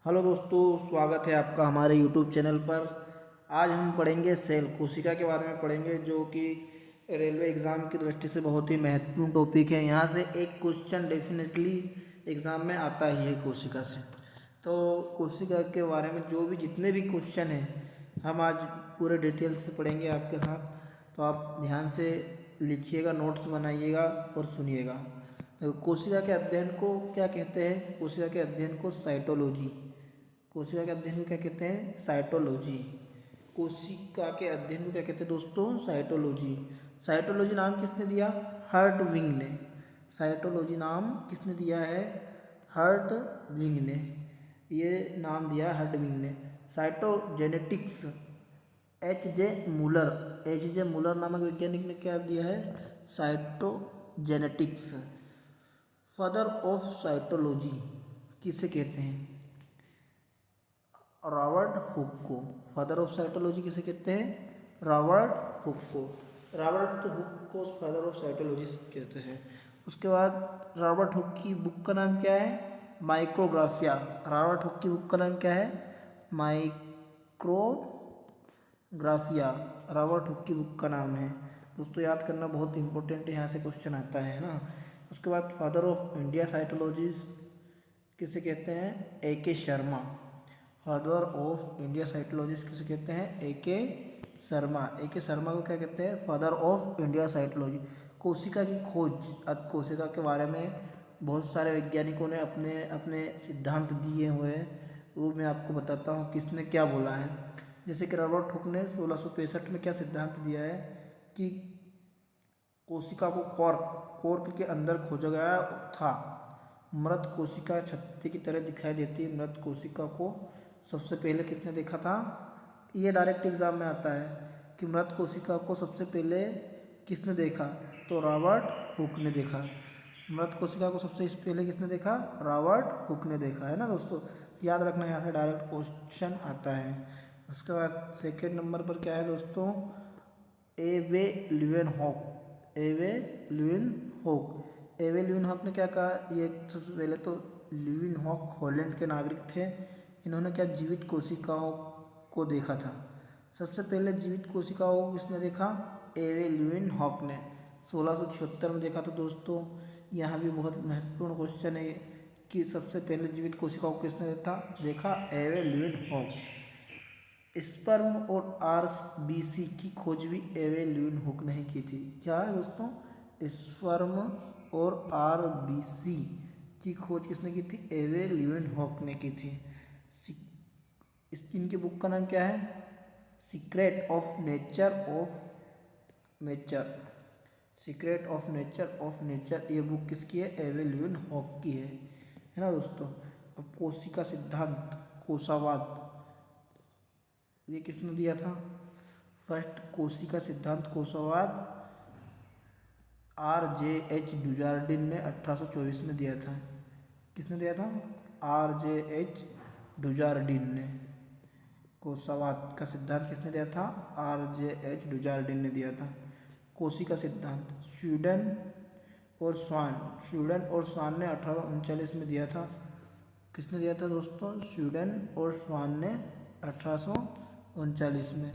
Hello दोस्तों, स्वागत है आपका हमारे यूट्यूब चैनल पर। आज हम पढ़ेंगे सेल कोशिका के बारे में पढ़ेंगे, जो कि रेलवे एग्ज़ाम की दृष्टि से बहुत ही महत्वपूर्ण टॉपिक है। यहाँ से एक क्वेश्चन डेफिनेटली एग्ज़ाम में आता ही है कोशिका से। तो कोशिका के बारे में जो भी जितने भी क्वेश्चन हैं हम आज पूरे डिटेल से पढ़ेंगे आपके साथ। तो आप ध्यान से लिखिएगा, नोट्स बनाइएगा और सुनिएगा। कोशिका के अध्ययन को क्या कहते हैं? कोशिका के अध्ययन को साइटोलॉजी, कोशिका के अध्ययन को क्या कहते हैं? साइटोलॉजी। कोशिका के अध्ययन को क्या कहते हैं दोस्तों? साइटोलॉजी। साइटोलॉजी नाम किसने दिया? हर्टविग ने। साइटोलॉजी नाम किसने दिया है? हर्टविग ने। ये नाम दिया हर्टविग ने। साइटोजेनेटिक्स एच जे मूलर नामक वैज्ञानिक ने क्या दिया है? साइटोजेनेटिक्स। फादर ऑफ साइटोलॉजी किसे कहते हैं? रॉबर्ट हुक को। फादर ऑफ साइटोलॉजी किसे कहते हैं? रॉबर्ट हुक को। रॉबर्ट हुक को फादर ऑफ साइटोलॉजी कहते हैं। उसके बाद रॉबर्ट हुक की बुक का नाम क्या है? माइक्रोग्राफिया। रॉबर्ट हुक की बुक का नाम क्या है? माइक्रोग्राफिया रॉबर्ट हुक की बुक का नाम है। दोस्तों याद करना बहुत इंपॉर्टेंट है, यहाँ से क्वेश्चन आता है ना। उसके बाद फादर ऑफ इंडिया साइटोलॉजी किसे कहते हैं? ए के शर्मा। फादर ऑफ इंडिया साइटोलॉजिस्ट किसे कहते हैं? ए के शर्मा। ए के शर्मा को क्या कहते हैं? Father of India cytology. कोशिका की खोज। अब कोशिका के बारे में बहुत सारे वैज्ञानिकों ने अपने अपने सिद्धांत दिए हुए हैं, वो मैं आपको बताता हूँ किसने क्या बोला है। जैसे कि रॉबर्ट हुक ने 1665 में क्या सिद्धांत दिया है कि कोशिका को कॉर्क के अंदर खोजा गया था। मृत कोशिका छत्ते की तरह दिखाई देती है। मृत कोशिका को सबसे पहले किसने देखा था? ये डायरेक्ट एग्जाम में आता है कि मृत कोशिका को सबसे पहले किसने देखा? तो रॉबर्ट हुक ने देखा। मृत कोशिका को सबसे पहले किसने देखा? रॉबर्ट हुक ने देखा, है ना दोस्तों। याद रखना, यहाँ से डायरेक्ट क्वेश्चन आता है। उसके बाद सेकेंड नंबर पर क्या है दोस्तों? एवे ल्यूवेनहॉक। एवे ल्यूवेनहॉक। एवे ल्यूवेनहॉक ने क्या कहा? ये सबसे पहले तो ल्यूवेनहॉक हॉलैंड के नागरिक थे। इन्होंने क्या जीवित कोशिकाओं को देखा था। सबसे पहले जीवित कोशिकाओं को किसने देखा? एवे ल्यूवेनहॉक ने 1676 में देखा। तो दोस्तों यहाँ भी बहुत महत्वपूर्ण क्वेश्चन है कि सबसे पहले जीवित कोशिकाओं को किसने देखा? एवे ल्यूवेनहॉक। स्पर्म और आरबीसी की खोज भी एवे ल्यूवेनहॉक ने ही की थी। क्या है दोस्तों? स्पर्म और आरबीसी की खोज किसने की थी? एवे ल्यूवेनहॉक ने की थी। इनकी बुक का नाम क्या है? Secret of nature. ये बुक किसकी है? एवे ल्यूवेनहॉक की है ना दोस्तों। अब कोशिका सिद्धांत, कोशावाद, ये किसने दिया था? फर्स्ट कोशिका सिद्धांत कोशावाद RJ H डुजार्डिन ने 1824 में दिया था। किसने दिया था? RJ H डुजार्डिन ने। कोशावाद का सिद्धांत किसने दिया था? RJ H डुजार्डिन ने दिया था। कोशिका सिद्धांत स्वीडन और स्वान ने 1839 में दिया था। किसने दिया था दोस्तों? स्वीडन और स्वान ने 1839 में।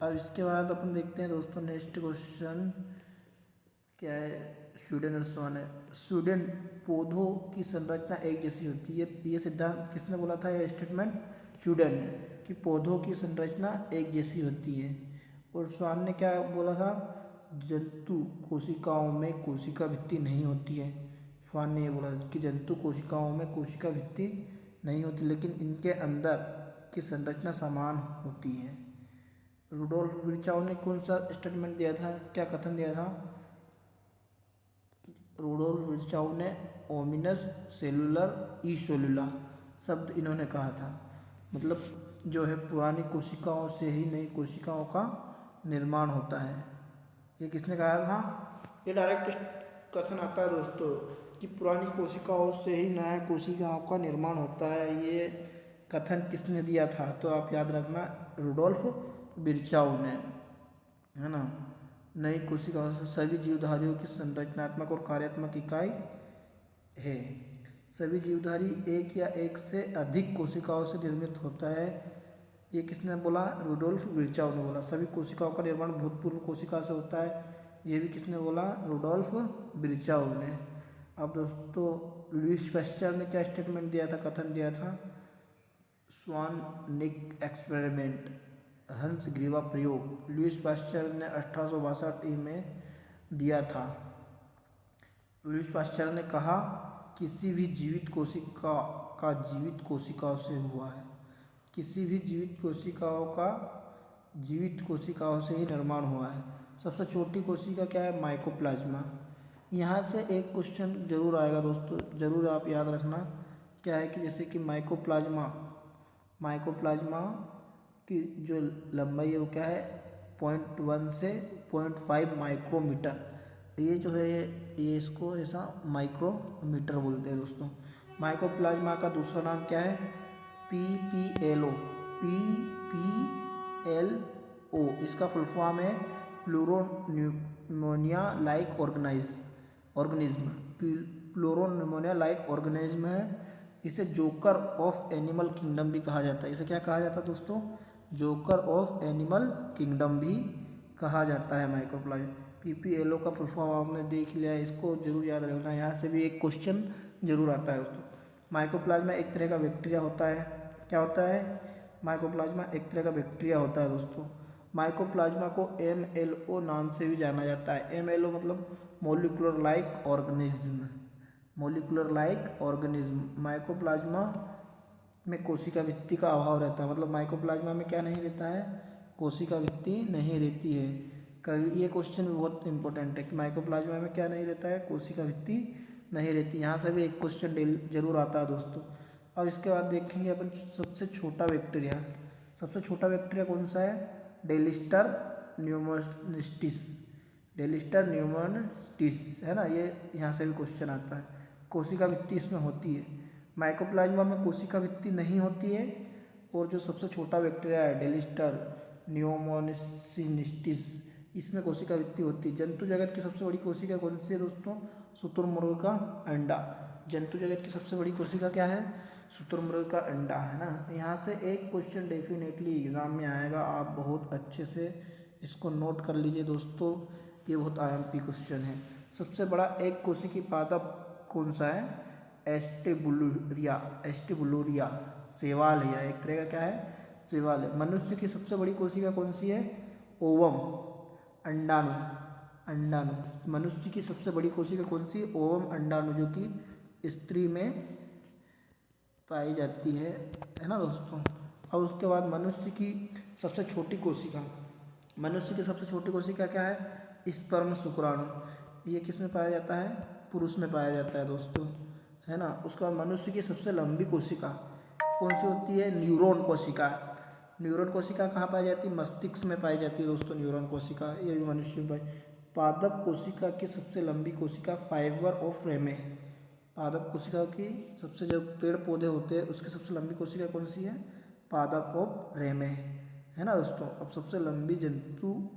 अब इसके बाद अपन देखते हैं दोस्तों नेक्स्ट क्वेश्चन क्या है? स्वीडन और स्वान है। स्वीडन पौधों की संरचना एक जैसी होती है। ये सिद्धांत किसने बोला था? ये स्टेटमेंट स्वीडन ने, कि पौधों की संरचना एक जैसी होती है। और स्वान ने क्या बोला था? जंतु कोशिकाओं में कोशिका भित्ति नहीं होती है। स्वान ने ये बोला कि जंतु कोशिकाओं में कोशिका भित्ति नहीं होती, लेकिन इनके अंदर की संरचना समान होती है। रुडोल्फ विर्चाउ ने कौन सा स्टेटमेंट दिया था? क्या कथन दिया था? रुडोल्फ विर्चाउ ने ओमिनस सेलुलर ई सेलुला शब्द इन्होंने कहा था। मतलब जो है पुरानी कोशिकाओं से ही नई कोशिकाओं का निर्माण होता है। ये किसने कहा था? ये डायरेक्ट कथन आता है दोस्तों कि पुरानी कोशिकाओं से ही नया कोशिकाओं का निर्माण होता है। ये कथन किसने दिया था? तो आप याद रखना, रुडोल्फ विर्चाउ ने, है ना। नई कोशिकाओं से सभी जीवधारियों की संरचनात्मक और कार्यात्मक इकाई है। सभी जीवधारी एक या एक से अधिक कोशिकाओं से निर्मित होता है। ये किसने बोला? रुडोल्फ विर्चाव ने बोला। सभी कोशिकाओं का निर्माण भूतपूर्व कोशिका से होता है, ये भी किसने बोला? रुडोल्फ विर्चाव ने। अब दोस्तों लुईस पाश्चर ने क्या स्टेटमेंट दिया था, कथन दिया था? स्वान-निक एक्सपेरिमेंट, हंस ग्रीवा प्रयोग, लुईस पाश्चर ने 1862 में दिया था। लुईस पाश्चर ने कहा किसी भी जीवित कोशिका का जीवित कोशिकाओं से हुआ है, किसी भी जीवित कोशिकाओं का जीवित कोशिकाओं से ही निर्माण हुआ है। सबसे छोटी कोशिका क्या है? माइकोप्लाज्मा। यहाँ से एक क्वेश्चन जरूर आएगा दोस्तों, ज़रूर आप याद रखना। क्या है कि जैसे कि माइकोप्लाज्मा की जो लंबाई है वो क्या है? 0.1 से 0.5 माइक्रोमीटर। ये जो है ये इसको ऐसा माइक्रोमीटर बोलते हैं दोस्तों। माइकोप्लाज्मा का दूसरा नाम क्या है? PPLO। PPLO इसका फुल फॉर्म है pleuropneumonia like organism. Pleuropneumonia like organism है। इसे जोकर ऑफ एनिमल किंगडम भी कहा जाता है। इसे क्या कहा जाता है दोस्तों? जोकर ऑफ एनिमल किंगडम भी कहा जाता है माइक्रोप्लाज्मा। PPLO का फुल फॉर्म आपने देख लिया, इसको जरूर याद रखना, यहाँ से भी एक क्वेश्चन जरूर आता है दोस्तों। माइकोप्लाज्मा एक तरह का बैक्टीरिया होता है। क्या होता है? माइकोप्लाज्मा एक तरह का बैक्टीरिया होता है दोस्तों। माइकोप्लाज्मा को MLO नाम से भी जाना जाता है। MLO मतलब molecular like organism. Molecular like organism. Mycoplasma में कोशिका भित्ति का अभाव रहता है, मतलब माइकोप्लाज्मा में क्या नहीं रहता है? कोशिका भित्ति नहीं रहती है। कभी ये क्वेश्चन भी बहुत इंपॉर्टेंट है कि माइकोप्लाज्मा में क्या नहीं रहता है? कोशिका भित्ति नहीं रहती। यहाँ से भी एक क्वेश्चन जरूर आता है दोस्तों। अब इसके बाद देखेंगे अपन सबसे छोटा बैक्टीरिया। सबसे छोटा बैक्टीरिया कौन सा है? डेलिस्टर न्यूमोनिस्टिस। डेलिस्टर न्यूमोनिस्टिस है ना, ये यहाँ से भी क्वेश्चन आता है। कोशिका भित्ति इसमें होती है। माइकोप्लाज्मा में कोशिका भित्ति नहीं होती है। और जो सबसे छोटा बैक्टीरिया है डेलिस्टर न्यूमोनिस्टिस, इसमें कोशिका भित्ति होती है। जंतु जगत की सबसे बड़ी कोशिका कौन सी है दोस्तों? शुतुरमुर्ग का अंडा। जंतु जगत की सबसे बड़ी कोशिका क्या है? शुतुरमुर्ग का अंडा, है ना। यहाँ से एक क्वेश्चन डेफिनेटली एग्जाम में आएगा, आप बहुत अच्छे से इसको नोट कर लीजिए दोस्तों, ये बहुत IMP क्वेश्चन है। सबसे बड़ा एक कोशिकी पादप कौन सा है? एस्टिबुलुरिया। शैवाल है, एक तरह का क्या है? शैवाल है। मनुष्य की सबसे बड़ी कोशिका कौन सी है? ओवम, अंडाणु। मनुष्य की सबसे बड़ी कोशिका कौन सी? ओवम अंडाणु, जो कि स्त्री में पाई जाती है ना दोस्तों। और उसके बाद मनुष्य की सबसे छोटी कोशिका, मनुष्य की सबसे छोटी कोशिका क्या है? स्पर्म शुक्राणु। ये किस में पाया जाता है? पुरुष में पाया जाता है दोस्तों, है ना। उसके बाद मनुष्य की सबसे लंबी कोशिका कौन सी होती है? न्यूरॉन कोशिका। न्यूरॉन कोशिका कहाँ पाई जाती है? मस्तिष्क में पाई जाती है दोस्तों न्यूरॉन कोशिका, ये भी मनुष्य में पाई। पादप कोशिका की सबसे लंबी कोशिका फाइबर ऑफ रेमे। पादप कोशिका की सबसे, जो पेड़ पौधे होते हैं उसकी सबसे लंबी कोशिका कौन सी है? पादप ऑफ रेमे, है ना दोस्तों। अब सबसे लंबी जंतु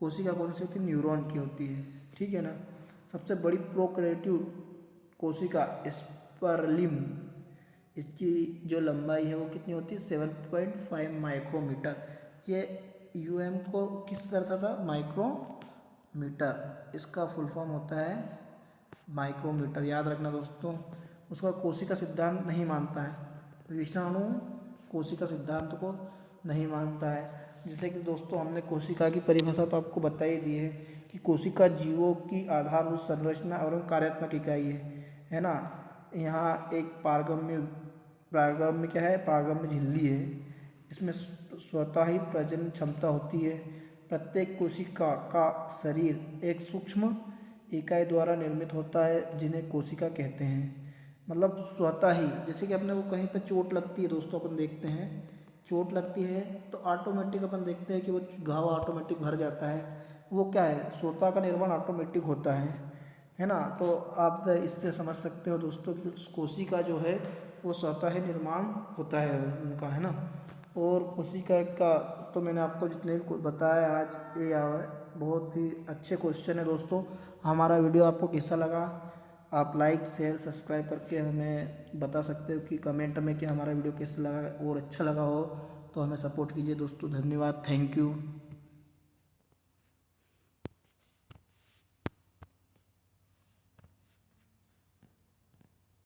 कोशिका कौन सी होती है? न्यूरॉन की होती है, ठीक है ना। सबसे बड़ी प्रोकैरियोटिक कोशिका स्पर्लिम, इसकी जो लंबाई है वो कितनी होती है? 7.5 माइक्रोमीटर। ये UM को किस दर्शाता था? माइक्रोमीटर। इसका फुल फॉर्म होता है माइक्रोमीटर, याद रखना दोस्तों। उसका कोशिका सिद्धांत नहीं मानता है, विषाणु कोशिका सिद्धांत को नहीं मानता है। जैसे कि दोस्तों हमने कोशिका की परिभाषा तो आपको बता ही दी है कि कोशिका जीवों की आधारभूत संरचना और कार्यात्मक इकाई है ना। यहाँ एक पारगम्य क्या है? पारगम्य झिल्ली है। इसमें स्वतः ही प्रजनन क्षमता होती है। प्रत्येक कोशिका का शरीर एक सूक्ष्म इकाई द्वारा निर्मित होता है जिन्हें कोशिका कहते हैं। मतलब स्वतः ही, जैसे कि अपने को कहीं पे चोट लगती है दोस्तों, अपन देखते हैं चोट लगती है तो ऑटोमेटिक अपन देखते हैं कि वो घाव ऑटोमेटिक भर जाता है। वो क्या है? स्वतः का निर्माण ऑटोमेटिक होता है ना। तो आप इससे समझ सकते हो दोस्तों कि कोशिका जो है वो स्वतः ही निर्माण होता है उनका, है ना। और कोशिका का तो मैंने आपको जितने भी बताया आज, ये बहुत ही अच्छे क्वेश्चन है दोस्तों। हमारा वीडियो आपको कैसा लगा आप लाइक शेयर सब्सक्राइब करके हमें बता सकते हो कि कमेंट में कि हमारा वीडियो कैसा लगा और अच्छा लगा हो तो हमें सपोर्ट कीजिए दोस्तों। धन्यवाद, थैंक यू।